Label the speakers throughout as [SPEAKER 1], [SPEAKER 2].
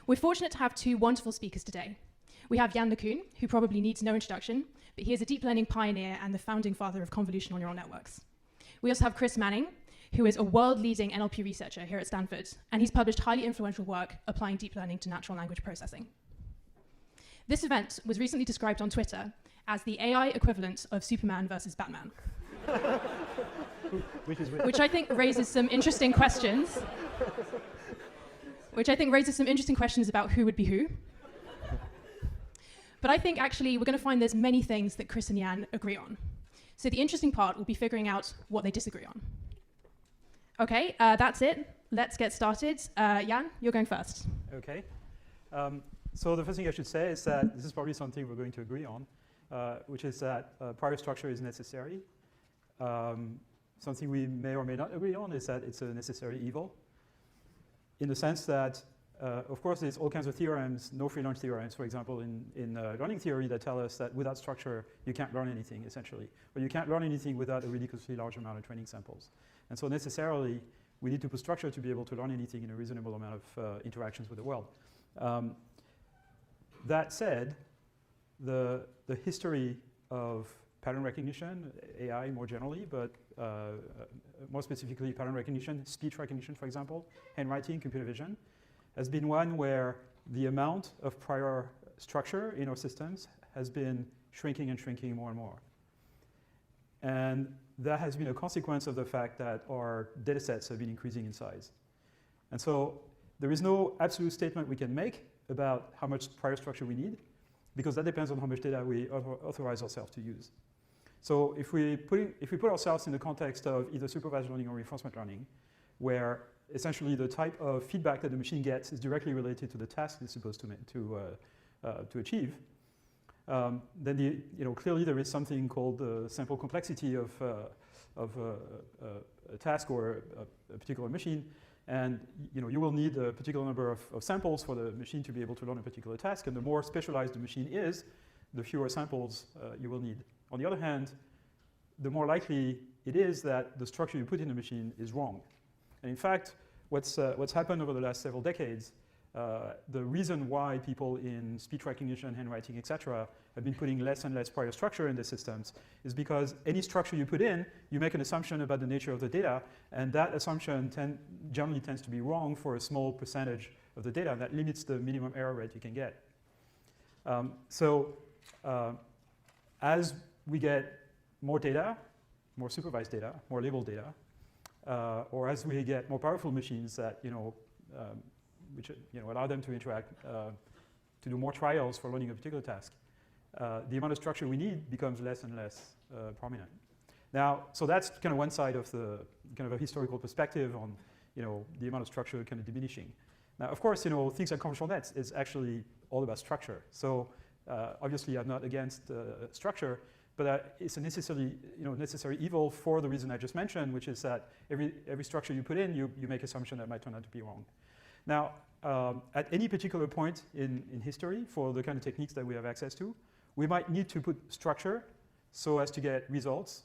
[SPEAKER 1] We're fortunate to have two wonderful speakers today. We have Yann LeCun, who probably needs no introduction, but he is a deep learning pioneer and the founding father of convolutional neural networks. We also have Chris Manning, who is a world-leading NLP researcher here at Stanford, and he's published highly influential work applying deep learning to natural language processing. This event was recently described on Twitter as the AI equivalent of Superman versus Batman. Which I think raises some interesting questions. About who would be who. But I think actually we're going to find there's many things that Chris and Yann agree on. So the interesting part will be figuring out what they disagree on. Okay, that's it. Let's get started. Yann, you're going first.
[SPEAKER 2] Okay. So the first thing I should say is that this is probably something we're going to agree on, which is that prior structure is necessary. Something we may or may not agree on is that it's a necessary evil, in the sense that, of course, there's all kinds of theorems, no free lunch theorems, for example, in learning theory that tell us that without structure, you can't learn anything, essentially. Or you can't learn anything without a ridiculously large amount of training samples. And so necessarily, we need to put structure to be able to learn anything in a reasonable amount of interactions with the world. That said, the history of pattern recognition, AI more generally, but more specifically pattern recognition, speech recognition, for example, handwriting, computer vision, has been one where the amount of prior structure in our systems has been shrinking and shrinking more and more. And that has been a consequence of the fact that our data sets have been increasing in size. And so there is no absolute statement we can make about how much prior structure we need, because that depends on how much data we authorize ourselves to use. So if we put ourselves in the context of either supervised learning or reinforcement learning, where essentially the type of feedback that the machine gets is directly related to the task it's supposed to achieve, then clearly there is something called the sample complexity of a task or a particular machine, and you will need a particular number of samples for the machine to be able to learn a particular task, and the more specialized the machine is, the fewer samples you will need. On the other hand, the more likely it is that the structure you put in the machine is wrong. And in fact, what's happened over the last several decades, the reason why people in speech recognition, handwriting, etc., have been putting less and less prior structure in the systems is because any structure you put in, you make an assumption about the nature of the data, and that assumption generally tends to be wrong for a small percentage of the data, and that limits the minimum error rate you can get. As we get more data, more supervised data, more labeled data, or as we get more powerful machines that which allow them to interact, to do more trials for learning a particular task, the amount of structure we need becomes less and less prominent. Now, so that's kind of one side of the kind of a historical perspective on the amount of structure kind of diminishing. Now, of course, things like convolutional nets is actually all about structure. So obviously, I'm not against structure, but it's a necessary evil for the reason I just mentioned, which is that every structure you put in, you make assumption that might turn out to be wrong. Now, at any particular point in history, for the kind of techniques that we have access to, we might need to put structure so as to get results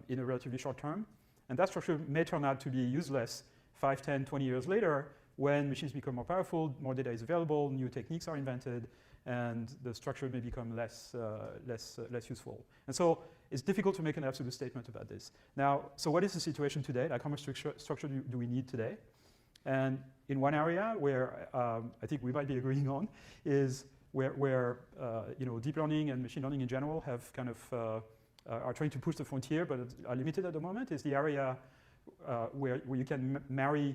[SPEAKER 2] in a relatively short term. And that structure may turn out to be useless 5, 10, 20 years later when machines become more powerful, more data is available, new techniques are invented, and the structure may become less useful. And so it's difficult to make an absolute statement about this. Now, so what is the situation today? Like, how much structure do we need today? And in one area where I think we might be agreeing on is where deep learning and machine learning in general have kind of are trying to push the frontier, but are limited at the moment, is the area where you can marry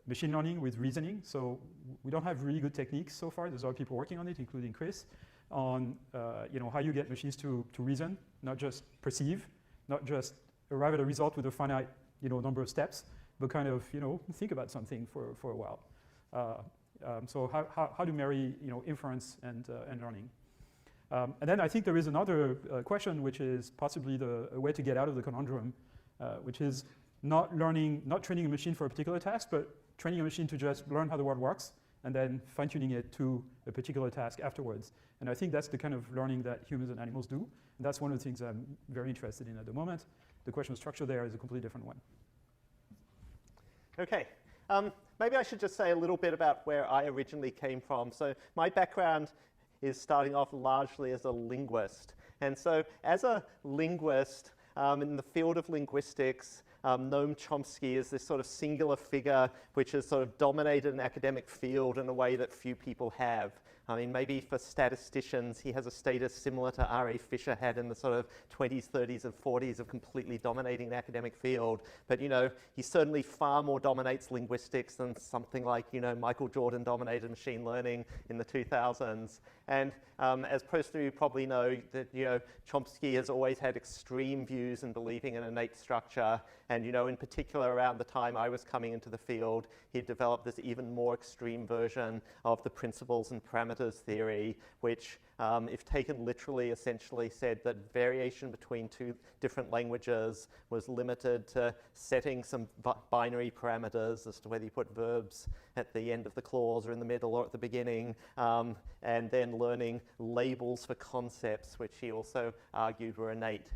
[SPEAKER 2] machine learning with reasoning. So we don't have really good techniques so far. There's other people working on it, including Chris, on how you get machines to reason, not just perceive, not just arrive at a result with a finite number of steps, but kind of think about something for a while. So how to marry inference and learning. And then I think there is another question, which is possibly a way to get out of the conundrum, which is not training a machine for a particular task, but training a machine to just learn how the world works and then fine-tuning it to a particular task afterwards. And I think that's the kind of learning that humans and animals do. And that's one of the things I'm very interested in at the moment. The question of structure there is a completely different one.
[SPEAKER 3] Okay. Maybe I should just say a little bit about where I originally came from. So my background is starting off largely as a linguist. And so as a linguist in the field of linguistics, Noam Chomsky is this sort of singular figure which has sort of dominated an academic field in a way that few people have. I mean, maybe for statisticians, he has a status similar to R.A. Fisher had in the sort of 20s, 30s, and 40s of completely dominating the academic field. But, you know, he certainly far more dominates linguistics than something like, you know, Michael Jordan dominated machine learning in the 2000s. And as most of you probably know, that, you know, Chomsky has always had extreme views in believing in innate structure. And, you know, in particular, around the time I was coming into the field, he developed this even more extreme version of the principles and parameters theory, which, if taken literally, essentially said that variation between two different languages was limited to setting some binary parameters as to whether you put verbs at the end of the clause or in the middle or at the beginning, and then learning labels for concepts, which he also argued were innate.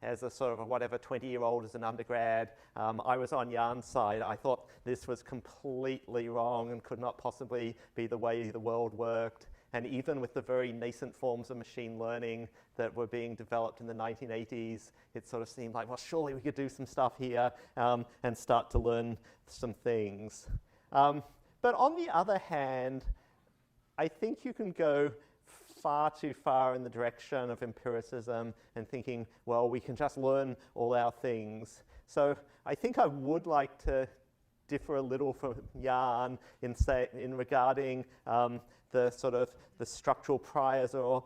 [SPEAKER 3] As a sort of a whatever 20-year-old as an undergrad, I was on Yann's side. I thought this was completely wrong and could not possibly be the way the world worked. And even with the very nascent forms of machine learning that were being developed in the 1980s, it sort of seemed like, well, surely we could do some stuff here and start to learn some things. But on the other hand, I think you can go far too far in the direction of empiricism and thinking, well, we can just learn all our things. So I think I would like to differ a little from Yann in regarding the sort of the structural priors or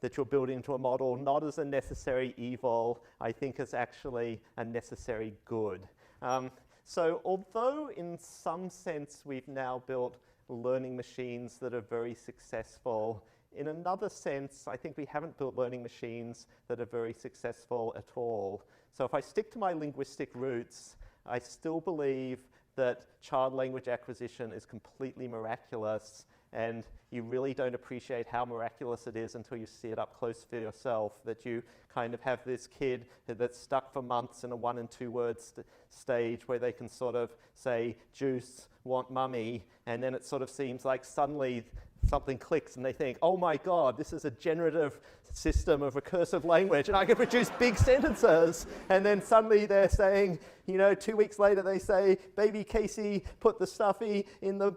[SPEAKER 3] that you're building into a model, not as a necessary evil, I think as actually a necessary good. So although in some sense we've now built learning machines that are very successful, in another sense, I think we haven't built learning machines that are very successful at all. So if I stick to my linguistic roots, I still believe that child language acquisition is completely miraculous, and you really don't appreciate how miraculous it is until you see it up close for yourself, that you kind of have this kid that's stuck for months in a 1 and 2 word stage where they can sort of say, juice, want mummy, and then it sort of seems like suddenly something clicks and they think, oh my God, this is a generative system of recursive language and I can produce big sentences. And then suddenly they're saying, you know, 2 weeks later they say, baby Casey, put the stuffy in the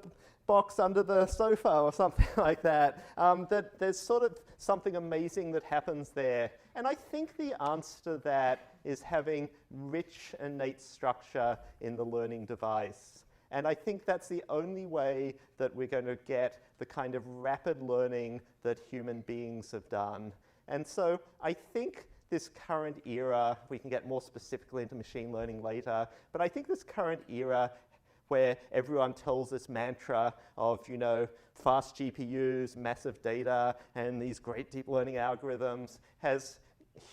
[SPEAKER 3] box under the sofa or something like that. That there's sort of something amazing that happens there. And I think the answer to that is having rich innate structure in the learning device. And I think that's the only way that we're going to get the kind of rapid learning that human beings have done. And so I think this current era, we can get more specifically into machine learning later, but I think this current era where everyone tells this mantra of, you know, fast GPUs, massive data, and these great deep learning algorithms has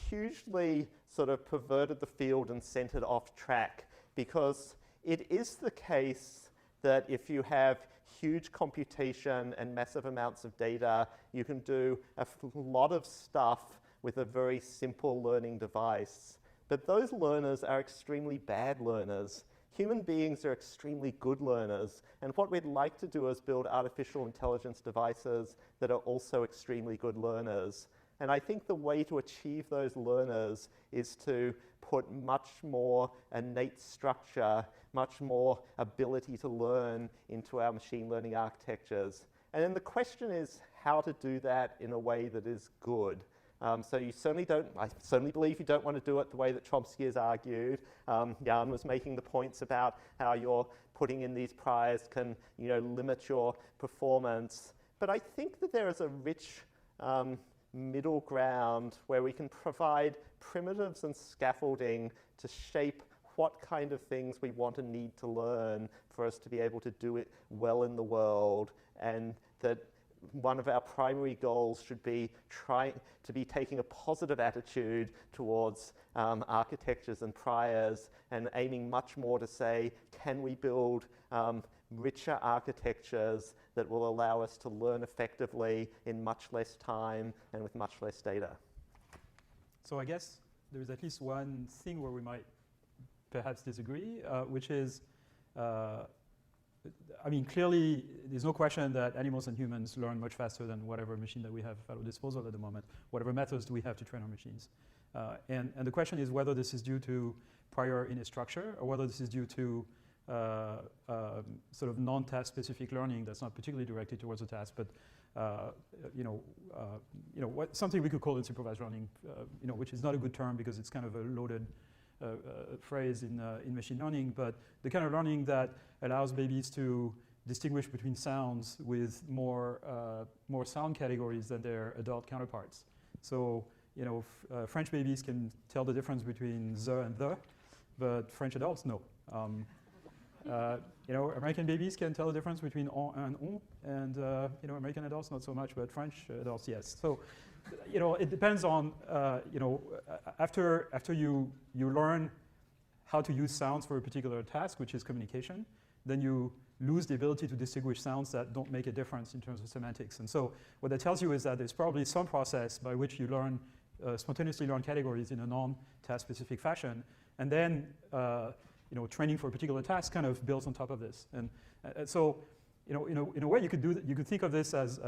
[SPEAKER 3] hugely sort of perverted the field and sent it off track, because it is the case that if you have huge computation and massive amounts of data, you can do a lot of stuff with a very simple learning device. But those learners are extremely bad learners. Human beings are extremely good learners, and what we'd like to do is build artificial intelligence devices that are also extremely good learners. And I think the way to achieve those learners is to put much more innate structure, much more ability to learn into our machine learning architectures. And then the question is how to do that in a way that is good. So you certainly don't, I certainly believe you don't want to do it the way that Chomsky has argued. Yann was making the points about how you're putting in these priors can, you know, limit your performance. But I think that there is a rich middle ground where we can provide primitives and scaffolding to shape what kind of things we want and need to learn for us to be able to do it well in the world, and that one of our primary goals should be trying to be taking a positive attitude towards architectures and priors, and aiming much more to say, can we build richer architectures that will allow us to learn effectively in much less time and with much less data?
[SPEAKER 2] So I guess there's at least one thing where we might perhaps disagree, which is I mean, clearly, there's no question that animals and humans learn much faster than whatever machine that we have at our disposal at the moment. Whatever methods do we have to train our machines? And the question is whether this is due to prior innate structure or whether this is due to sort of non-task specific learning that's not particularly directed towards a task, but something we could call unsupervised learning, which is not a good term because it's kind of a loaded phrase in machine learning, but the kind of learning that allows babies to distinguish between sounds with more sound categories than their adult counterparts. So, French babies can tell the difference between the and the, but French adults no. American babies can tell the difference between on and American adults not so much, but French adults yes. So, it depends on after you learn how to use sounds for a particular task, which is communication, then you lose the ability to distinguish sounds that don't make a difference in terms of semantics. And so, what that tells you is that there's probably some process by which you learn spontaneously learn categories in a non-task specific fashion, and then training for a particular task kind of builds on top of this. And so, in a way, you could think of this as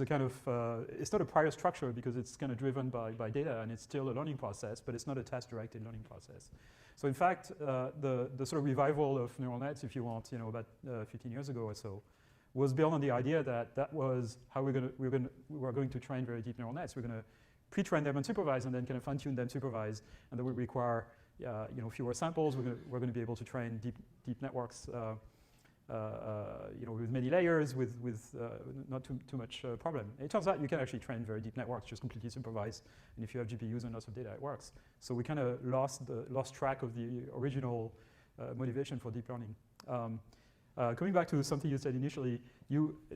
[SPEAKER 2] a kind of it's not a prior structure because it's kind of driven by data and it's still a learning process, but it's not a task-directed learning process. So, in fact, the sort of revival of neural nets, if you want, about 15 years ago or so, was built on the idea that was how we were going to train very deep neural nets. We're going to pre-train them unsupervised and then kind of fine-tune them supervised, and that would require fewer samples. We're going to be able to train deep networks, with many layers, with not too much problem. And it turns out you can actually train very deep networks just completely supervised, and if you have GPUs and lots of data, it works. So we kind of lost track of the original motivation for deep learning. Coming back to something you said initially,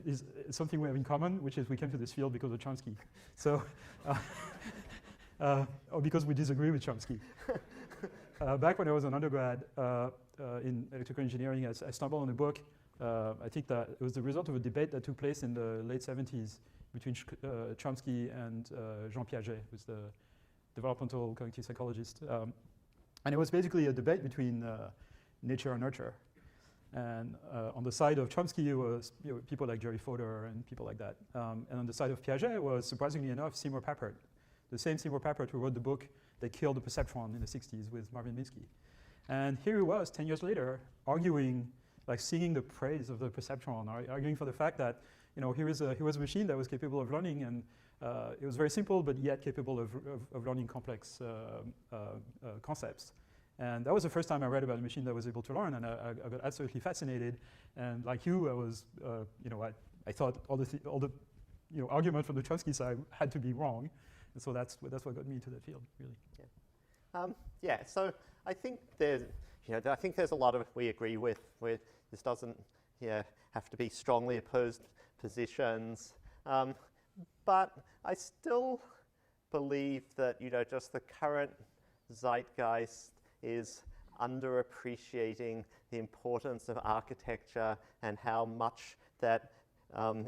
[SPEAKER 2] is something we have in common, which is we came to this field because of Chomsky. So, or because we disagree with Chomsky. Back when I was an undergrad in electrical engineering, I stumbled on a book. I think that it was the result of a debate that took place in the late 70s between Chomsky and Jean Piaget, who's the developmental cognitive psychologist. And it was basically a debate between nature and nurture. And on the side of Chomsky, it was people like Jerry Fodor and people like that. And on the side of Piaget was, surprisingly enough, Seymour Papert. The same Seymour Papert who wrote the book that killed the perceptron in the 60s with Marvin Minsky. And here he was 10 years later arguing, like singing the praise of the perceptron, arguing for the fact that here was a machine that was capable of learning, and it was very simple but yet capable of learning complex concepts. And that was the first time I read about a machine that was able to learn, and I got absolutely fascinated. And like you, I was, I thought all the argument from the Chomsky side had to be wrong. And so that's what got me into that field, really.
[SPEAKER 3] So I think there's a lot of we agree with. This doesn't have to be strongly opposed positions, but I still believe that just the current zeitgeist is underappreciating the importance of architecture and how much that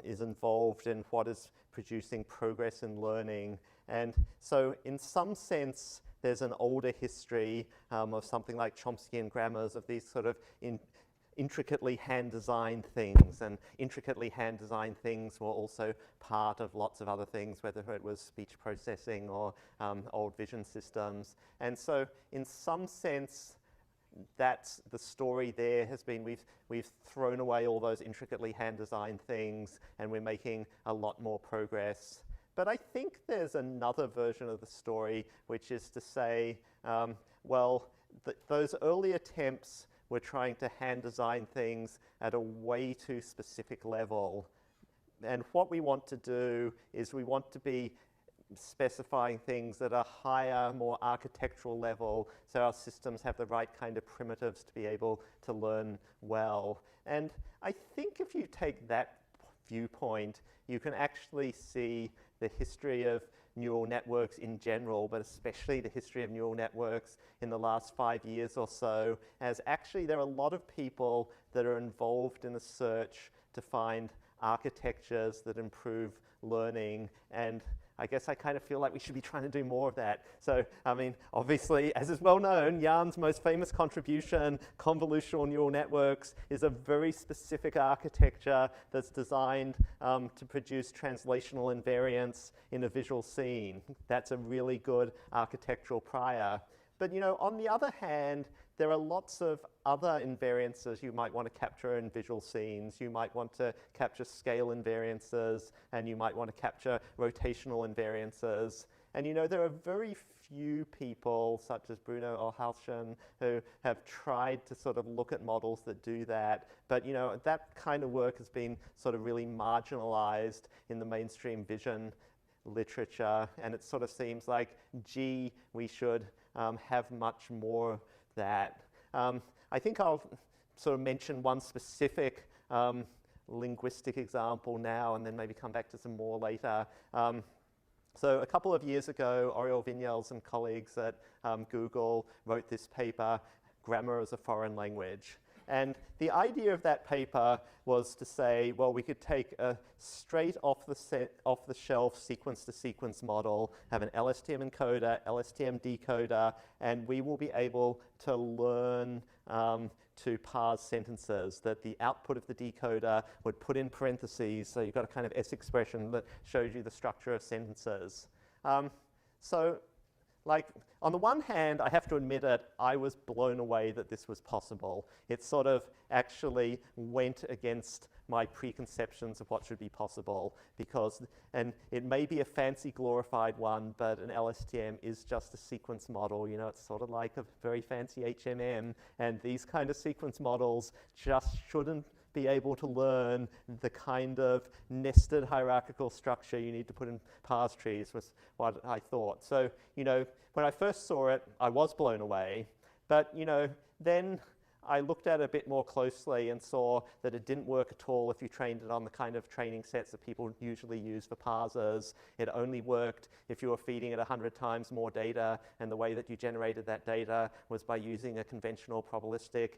[SPEAKER 3] is involved in what is producing progress in learning. And so in some sense, there's an older history of something like Chomskyan grammars of these sort of intricately hand-designed things. And intricately hand-designed things were also part of lots of other things, whether it was speech processing or old vision systems. And so in some sense, that's the story there has been we've thrown away all those intricately hand-designed things and we're making a lot more progress. But I think there's another version of the story, which is to say, those early attempts were trying to hand-design things at a way too specific level. And what we want to do is we want to be specifying things at a higher, more architectural level, so our systems have the right kind of primitives to be able to learn well. And I think if you take that viewpoint, you can actually see the history of neural networks in general, but especially the history of neural networks in the last 5 years or so, as actually there are a lot of people that are involved in a search to find architectures that improve learning. And I guess I kind of feel like we should be trying to do more of that. So, I mean, obviously, as is well known, Yann's most famous contribution, convolutional neural networks, is a very specific architecture that's designed to produce translational invariance in a visual scene. That's a really good architectural prior. But, you know, on the other hand, there are lots of other invariances you might want to capture in visual scenes. You might want to capture scale invariances, and you might want to capture rotational invariances. And you know, there are very few people, such as Bruno Olhausen, who have tried to sort of look at models that do that. But you know, that kind of work has been sort of really marginalized in the mainstream vision literature, and it sort of seems like, gee, we should have much more that. I think I'll sort of mention one specific linguistic example now, and then maybe come back to some more later. So a couple of years ago, Oriol Vinyals and colleagues at Google wrote this paper, Grammar as a Foreign Language. And the idea of that paper was to say, well, we could take a straight off-the-shelf sequence-to-sequence model, have an LSTM encoder, LSTM decoder, and we will be able to learn to parse sentences, that the output of the decoder would put in parentheses, so you've got a kind of S expression that shows you the structure of sentences. So, like, on the one hand, I have to admit it, I was blown away that this was possible. It sort of actually went against my preconceptions of what should be possible, because, and it may be a fancy glorified one, but an LSTM is just a sequence model. You know, it's sort of like a very fancy HMM, and these kind of sequence models just shouldn't be able to learn the kind of nested hierarchical structure you need to put in parse trees, was what I thought. So, you know, when I first saw it, I was blown away, but, you know, then I looked at it a bit more closely and saw that it didn't work at all if you trained it on the kind of training sets that people usually use for parsers. It only worked if you were feeding it 100 times more data, and the way that you generated that data was by using a conventional probabilistic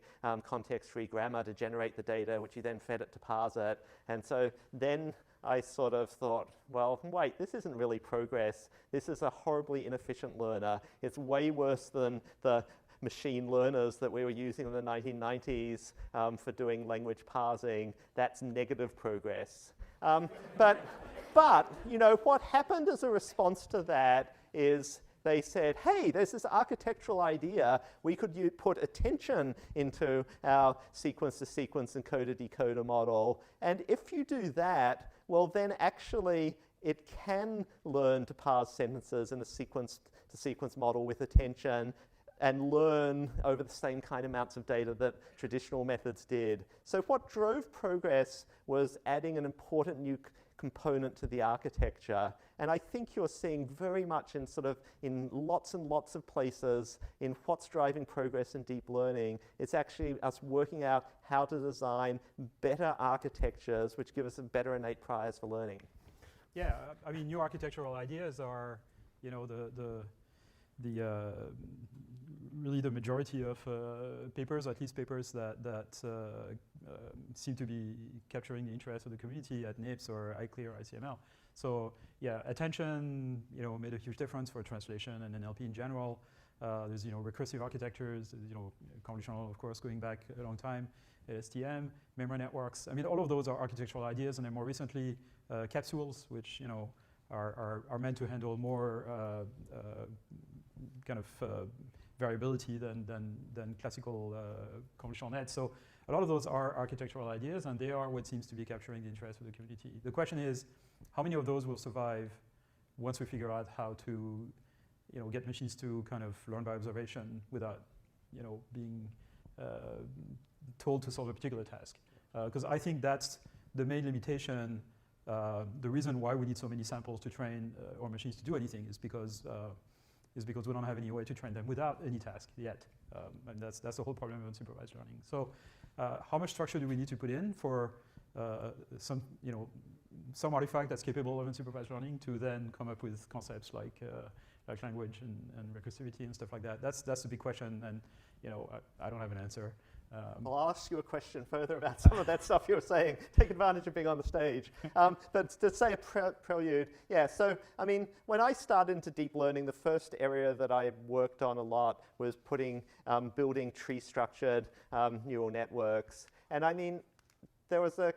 [SPEAKER 3] context-free grammar to generate the data, which you then fed it to parse it. And so then I sort of thought, well, wait, this isn't really progress. This is a horribly inefficient learner. It's way worse than the machine learners that we were using in the 1990s for doing language parsing. That's negative progress. But you know, what happened as a response to that is they said, hey, there's this architectural idea. We could put attention into our sequence-to-sequence encoder-decoder model. And if you do that, well, then actually it can learn to parse sentences in a sequence-to-sequence model with attention, and learn over the same kind of amounts of data that traditional methods did. So what drove progress was adding an important new component to the architecture. And I think you're seeing very much in sort of in lots and lots of places in what's driving progress in deep learning. It's actually us working out how to design better architectures which give us a better innate priors for learning.
[SPEAKER 2] Yeah, I mean, new architectural ideas are, you know, really the majority of papers, at least papers that seem to be capturing the interest of the community at NIPS or iClear or ICML. So yeah, attention, you know, made a huge difference for translation and NLP in general. There's, you know, recursive architectures, you know, convolutional, of course, going back a long time, STM, memory networks. I mean, all of those are architectural ideas, and then more recently, capsules, which, you know, are meant to handle more kind of variability than classical convolutional nets. So a lot of those are architectural ideas, and they are what seems to be capturing the interest of the community. The question is, how many of those will survive once we figure out how to, you know, get machines to kind of learn by observation without, you know, being told to solve a particular task? Because I think that's the main limitation. The reason why we need so many samples to train our machines to do anything is because we don't have any way to train them without any task yet. And that's the whole problem of unsupervised learning. So how much structure do we need to put in for some artifact that's capable of unsupervised learning to then come up with concepts like language and recursivity and stuff like that? That's the big question, and, you know, I don't have an answer.
[SPEAKER 3] I'll ask you a question further about some of that stuff you were saying. Take advantage of being on the stage. But to say a prelude, yeah, so, I mean, when I started into deep learning, the first area that I worked on a lot was building tree-structured neural networks. And I mean, there was a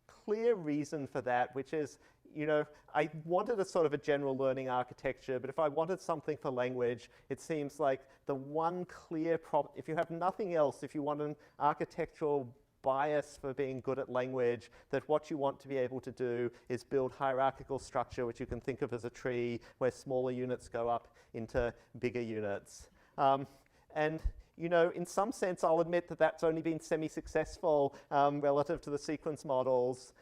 [SPEAKER 3] clear reason for that, which is, you know, I wanted a sort of a general learning architecture, but if I wanted something for language, it seems like the one clear problem, if you have nothing else, if you want an architectural bias for being good at language, that what you want to be able to do is build hierarchical structure, which you can think of as a tree, where smaller units go up into bigger units. And you know, in some sense, I'll admit that that's only been semi-successful relative to the sequence models.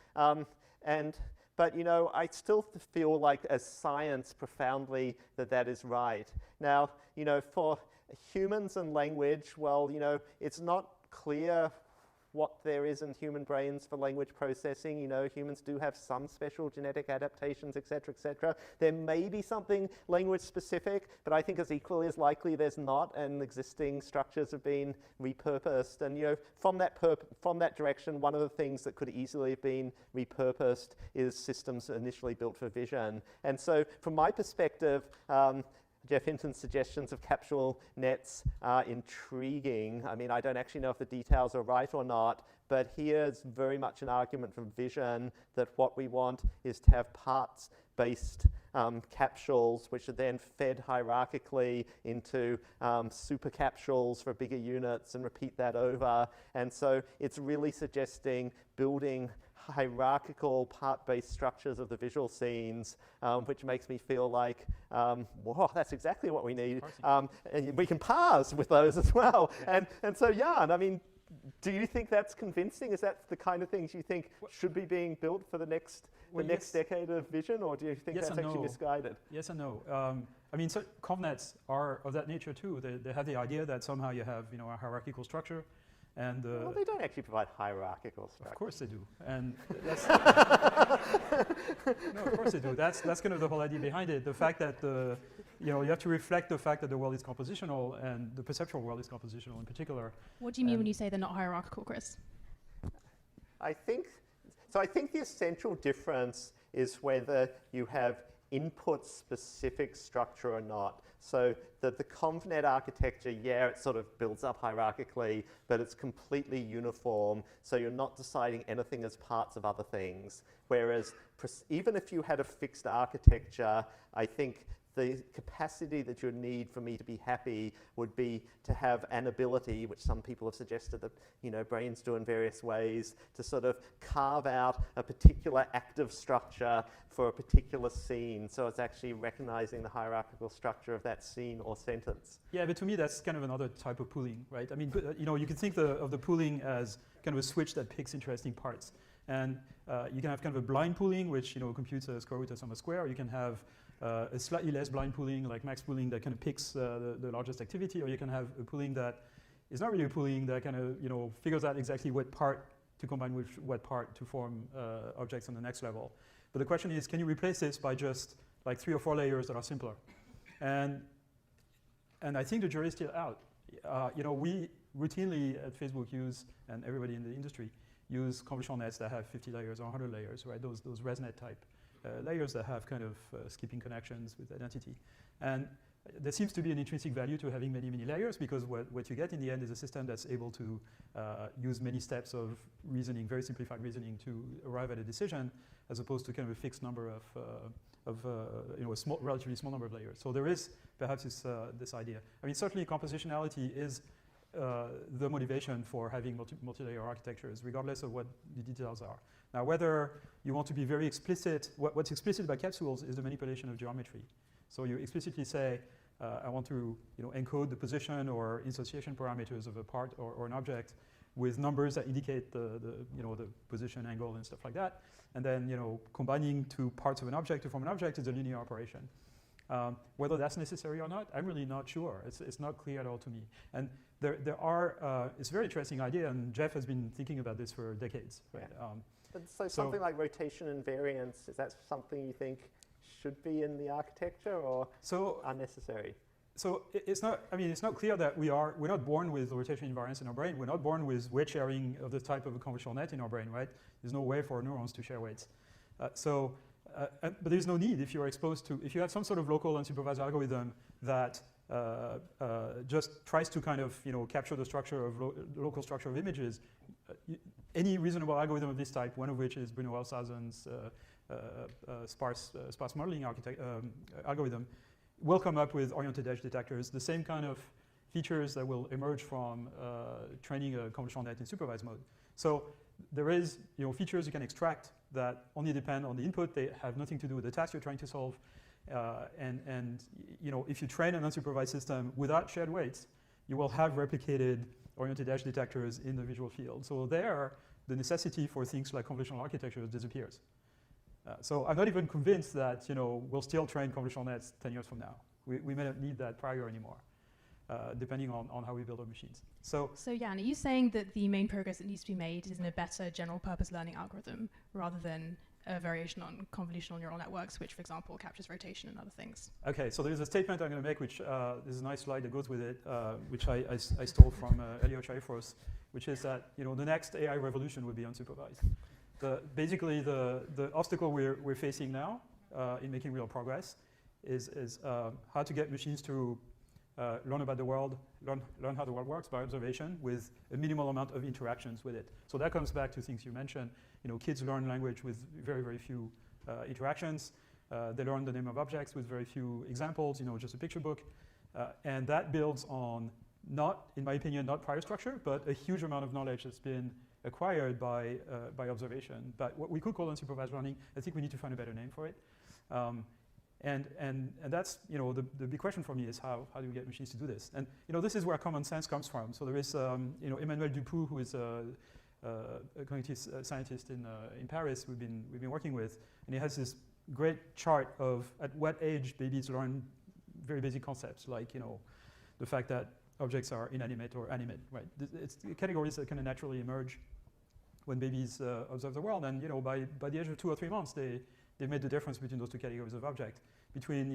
[SPEAKER 3] But, you know, I still feel like as science profoundly that is right. Now, you know, for humans and language, well, you know, it's not clear what there is in human brains for language processing. You know, humans do have some special genetic adaptations, et cetera, et cetera. There may be something language specific, but I think it's equally as likely there's not, and existing structures have been repurposed. And, you know, from that direction, one of the things that could easily have been repurposed is systems initially built for vision. And so from my perspective, Jeff Hinton's suggestions of capsule nets are intriguing. I mean, I don't actually know if the details are right or not, but here's very much an argument from vision that what we want is to have parts-based capsules, which are then fed hierarchically into super capsules for bigger units and repeat that over. And so it's really suggesting building hierarchical part-based structures of the visual scenes, which makes me feel like, whoa, that's exactly what we need. And we can parse with those as well. And so, Yann, I mean, do you think that's convincing? Is that the kind of things you think should be being built for the next decade of vision, or do you think that's actually misguided?
[SPEAKER 2] Yes and no. I mean, so convnets are of that nature too. They have the idea that somehow you have, you know, a hierarchical structure. And
[SPEAKER 3] well, they don't actually provide hierarchical structure.
[SPEAKER 2] Of course they do, and that's no, of course they do. That's kind of the whole idea behind it. The fact that you know, you have to reflect the fact that the world is compositional, and the perceptual world is compositional in particular.
[SPEAKER 1] What do you mean when you say they're not hierarchical, Chris?
[SPEAKER 3] I think the essential difference is whether you have input-specific structure or not. So that the ConvNet architecture, yeah, it sort of builds up hierarchically, but it's completely uniform, so you're not deciding anything as parts of other things. Whereas even if you had a fixed architecture, I think the capacity that you need for me to be happy would be to have an ability, which some people have suggested that, you know, brains do in various ways, to sort of carve out a particular active structure for a particular scene. So it's actually recognizing the hierarchical structure of that scene or sentence.
[SPEAKER 2] Yeah, but to me, that's kind of another type of pooling, right? I mean, you know, you can think of the pooling as kind of a switch that picks interesting parts. And you can have kind of a blind pooling, which, you know, computes a square root of some square. You can have a slightly less blind pooling, like max pooling, that kind of picks the largest activity, or you can have a pooling that is not really a pooling, that kind of, you know, figures out exactly what part to combine with what part to form objects on the next level. But the question is, can you replace this by just like 3 or 4 layers that are simpler? And I think the jury is still out. You know, we routinely at Facebook use, and everybody in the industry, use convolutional nets that have 50 layers or 100 layers, right? Those ResNet type layers that have kind of skipping connections with identity. And there seems to be an intrinsic value to having many, many layers, because what you get in the end is a system that's able to use many steps of reasoning, very simplified reasoning, to arrive at a decision, as opposed to kind of a fixed number of you know, a relatively small number of layers. So there is perhaps this idea. I mean, certainly compositionality is the motivation for having multi-layer architectures, regardless of what the details are. Now, whether you want to be very explicit, what's explicit about capsules is the manipulation of geometry. So you explicitly say, I want to, you know, encode the position or association parameters of a part or an object with numbers that indicate the you know, the position, angle, and stuff like that. And then, you know, combining two parts of an object to form an object is a linear operation. Whether that's necessary or not, I'm really not sure. It's not clear at all to me. And there are, it's a very interesting idea, and Jeff has been thinking about this for decades. Right?
[SPEAKER 3] Yeah. But so something like rotation and variance, is that something you think should be in the architecture, or unnecessary?
[SPEAKER 2] so it's not clear that we're not born with rotation invariance in our brain. We're not born with weight sharing of the type of a convolutional net in our brain, right? There's no way for neurons to share weights. But there's no need if if you have some sort of local unsupervised algorithm that just tries to kind of capture the structure of the local structure of images. Any reasonable algorithm of this type, one of which is Bruno Wellshausen's sparse modeling algorithm, will come up with oriented edge detectors, the same kind of features that will emerge from training a convolutional net in supervised mode. So there is features you can extract that only depend on the input. They have nothing to do with the task you're trying to solve. And if you train an unsupervised system without shared weights, you will have replicated oriented edge detectors in the visual field. So there, the necessity for things like convolutional architectures disappears. So I'm not even convinced that we'll still train convolutional nets 10 years from now. We may not need that prior anymore, depending on how we build our machines. So
[SPEAKER 1] Yann, are you saying that the main progress that needs to be made is in a better general purpose learning algorithm rather than a variation on convolutional neural networks, which, for example, captures rotation and other things?
[SPEAKER 2] Okay, so there's a statement I'm going to make, which there's a nice slide that goes with it, which I stole from Elio Chaifros, which is that the next AI revolution will be unsupervised. Basically, the obstacle we're facing now in making real progress is how to get machines to learn about the world, learn how the world works by observation with a minimal amount of interactions with it. So that comes back to things you mentioned. Kids learn language with very, very few interactions. They learn the name of objects with very few examples, just a picture book. And that builds on in my opinion, not prior structure, but a huge amount of knowledge that's been acquired by observation. But what we could call unsupervised learning, I think we need to find a better name for it. And that's, the big question for me is how do we get machines to do this? And, this is where common sense comes from. So there is, Emmanuel Dupoux, who is a cognitive scientist in Paris we've been working with, and he has this great chart of at what age babies learn very basic concepts, like, the fact that objects are inanimate or animate, right? It's categories that kind of naturally emerge when babies observe the world, and, by the age of 2 or 3 months, they've made the difference between those two categories of object, between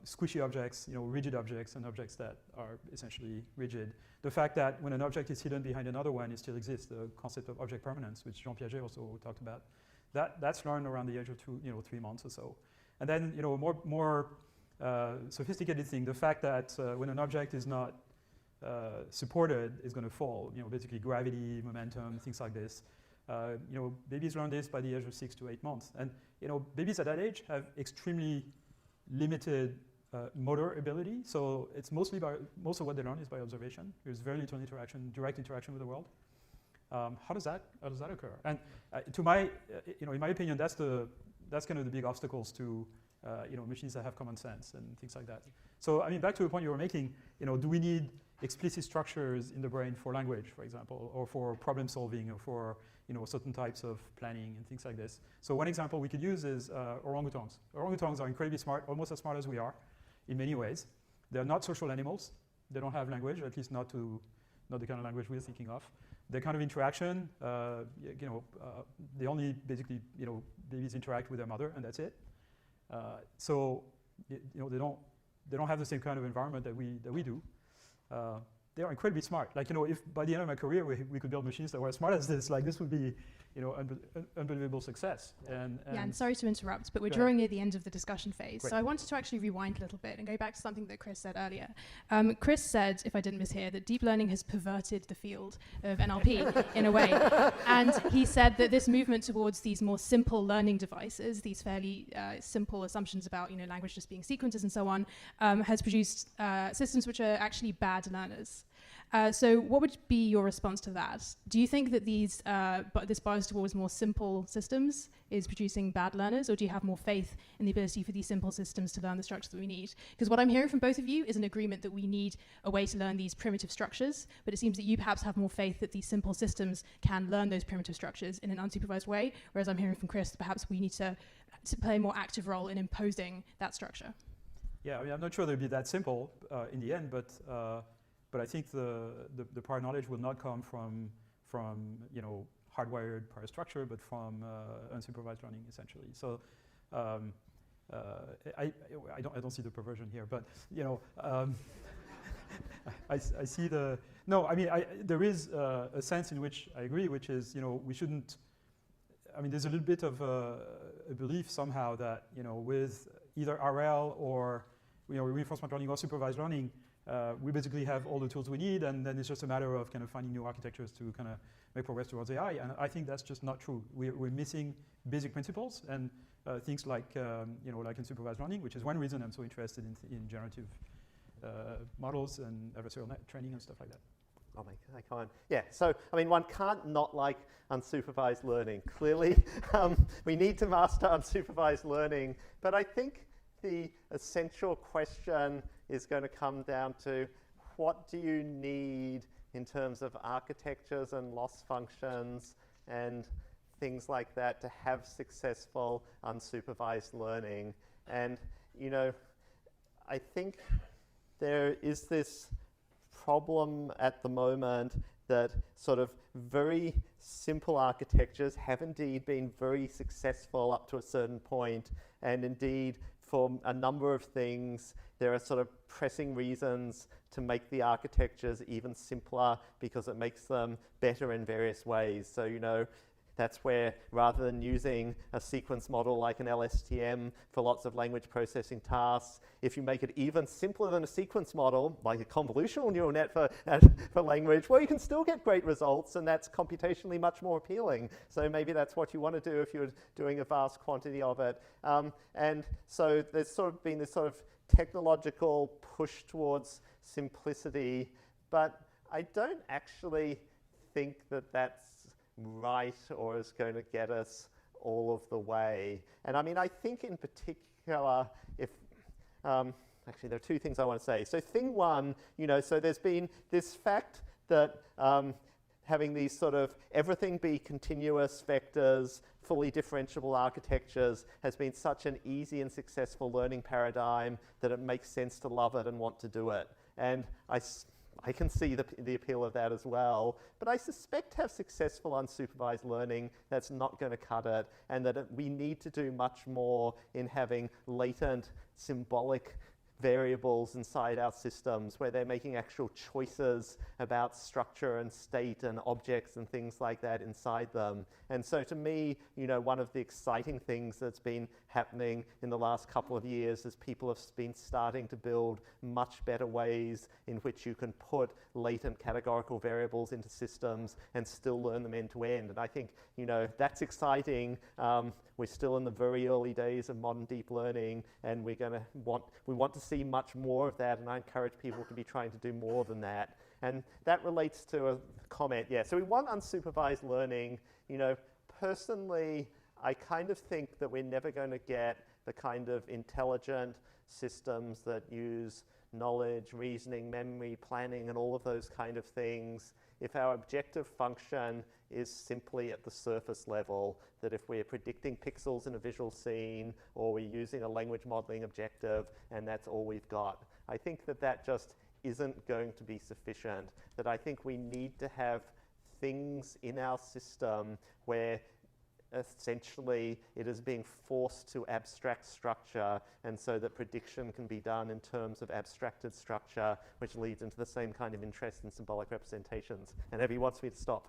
[SPEAKER 2] squishy objects, rigid objects, and objects that are essentially rigid. The fact that when an object is hidden behind another one, it still exists. The concept of object permanence, which Jean Piaget also talked about, that's learned around the age of 3 months or so. And then more sophisticated thing, the fact that when an object is not supported, is going to fall. Basically gravity, momentum, things like this. Babies learn this by the age of 6 to 8 months. And babies at that age have extremely limited motor ability. So it's most of what they learn is by observation. There's very little direct interaction with the world. How does that occur? And in my opinion, that's kind of the big obstacles to machines that have common sense and things like that. So back to the point you were making, do we need explicit structures in the brain for language, for example, or for problem solving, or for certain types of planning and things like this? So one example we could use is orangutans. Orangutans are incredibly smart, almost as smart as we are in many ways. They're not social animals. They don't have language, at least not the kind of language we're thinking of. Their kind of interaction, they only basically, babies interact with their mother, and that's it. So they don't have the same kind of environment that we do. They are incredibly smart. Like, if by the end of my career we could build machines that were as smart as this, like, this would be, unbelievable success. And
[SPEAKER 1] sorry to interrupt, but we're drawing near the end of the discussion phase.
[SPEAKER 2] Great.
[SPEAKER 1] So I wanted to actually rewind a little bit and go back to something that Chris said earlier. Chris said, if I didn't mishear, that deep learning has perverted the field of NLP in a way. And he said that this movement towards these more simple learning devices, these fairly simple assumptions about, language just being sequences and so on, has produced systems which are actually bad learners. So what would be your response to that? Do you think that this bias towards more simple systems is producing bad learners, or do you have more faith in the ability for these simple systems to learn the structures that we need? Because what I'm hearing from both of you is an agreement that we need a way to learn these primitive structures, but it seems that you perhaps have more faith that these simple systems can learn those primitive structures in an unsupervised way, whereas I'm hearing from Chris that perhaps we need to play a more active role in imposing that structure.
[SPEAKER 2] Yeah, I'm not sure they'll be that simple in the end, but I think the prior knowledge will not come from hardwired prior structure, but from unsupervised learning, essentially. So I don't see the perversion here, but you know, I see the no. I mean, there is a sense in which I agree, which is, you know, we shouldn't. I mean, there's a little bit of a belief somehow that, you know, with either RL or, you know, reinforcement learning or supervised learning, we basically have all the tools we need, and then it's just a matter of kind of finding new architectures to kind of make progress towards AI. And I think that's just not true. We're missing basic principles and things like, you know, like in supervised learning, which is one reason I'm so interested in generative models and adversarial net training and stuff like that.
[SPEAKER 3] I can't. Yeah, so, I mean, one can't not like unsupervised learning. Clearly, we need to master unsupervised learning, but I think the essential question is going to come down to, what do you need in terms of architectures and loss functions and things like that to have successful unsupervised learning? And, you know, I think there is this problem at the moment that sort of very simple architectures have indeed been very successful up to a certain point, and indeed for a number of things there are sort of pressing reasons to make the architectures even simpler because it makes them better in various ways. So, you know, that's where, rather than using a sequence model like an LSTM for lots of language processing tasks, if you make it even simpler than a sequence model, like a convolutional neural net for language, well, you can still get great results, and that's computationally much more appealing. So maybe that's what you want to do if you're doing a vast quantity of it. And so there's sort of been this sort of technological push towards simplicity, but I don't actually think that that's right or is going to get us all of the way. And I mean, I think in particular, if actually there are two things I want to say. So thing one, you know, so there's been this fact that having these sort of everything be continuous vectors, fully differentiable architectures has been such an easy and successful learning paradigm that it makes sense to love it and want to do it. And I can see the appeal of that as well, but I suspect to have successful unsupervised learning, that's not going to cut it, and that we need to do much more in having latent symbolic variables inside our systems where they're making actual choices about structure and state and objects and things like that inside them. And so to me, you know, one of the exciting things that's been happening in the last couple of years is people have been starting to build much better ways in which you can put latent categorical variables into systems and still learn them end to end. And I think, you know, that's exciting. We're still in the very early days of modern deep learning, and we want to see much more of that, and I encourage people to be trying to do more than that. And that relates to a comment. Yeah, so we want unsupervised learning. You know, personally, I kind of think that we're never going to get the kind of intelligent systems that use knowledge, reasoning, memory, planning, and all of those kind of things if our objective function is simply at the surface level, that if we're predicting pixels in a visual scene or we're using a language modeling objective and that's all we've got. I think that that just isn't going to be sufficient, that I think we need to have things in our system where essentially it is being forced to abstract structure, and so that prediction can be done in terms of abstracted structure, which leads into the same kind of interest in symbolic representations. And Evie wants me to stop.